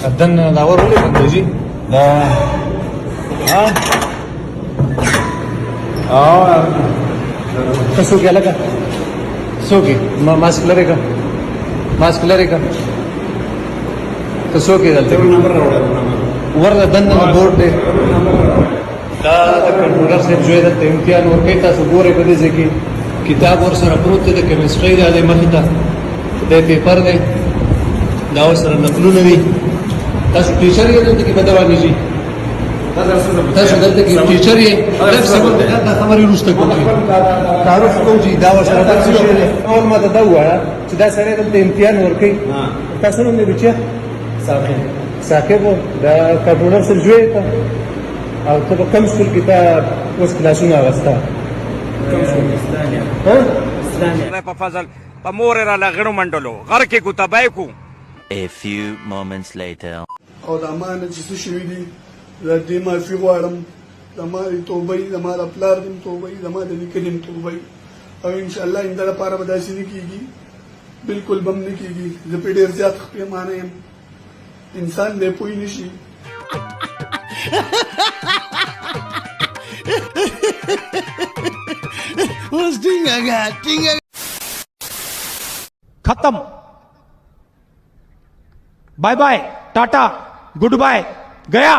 सध्या दावर बोलले पण तुझी सो केला का सो की मास्क रे का मास्क रे का तर सो के झालं वर दंड बोर्ड दे कंट्रोलर से जो है इम्तिहान और कई तास गोरे कधी जे की किताब और सर अप्रोच ते केमिस्ट्री दे महिता ते पेपर दे दाव सर नकलू नवी तास टीचर ये होते की बदवानी जी तास गलते की टीचर ये सब हमारी रुस्त को तारुफ को जी दाव सर तास और मत दावा सुधा सर ते इम्तिहान और कई तास ने बिचे साके वो दा कंट्रोलर से जो है او ته کم سکول کې تا اوس کلاسونه اغستا په فضل په مور را لغړو منډلو غر کې کو تبای کو A few moments later او د امانه چې څه شوي دي د دې معافي غواړم زما د توبې زما د پلار د توبې زما د نیکه د توبې او ان شاء الله انده لپاره به داسې نه کېږي بالکل بم نه کېږي زه په ډېر زیات پښیمانه یم انسان دی پوه نه شي खत्म bye bye tata goodbye गया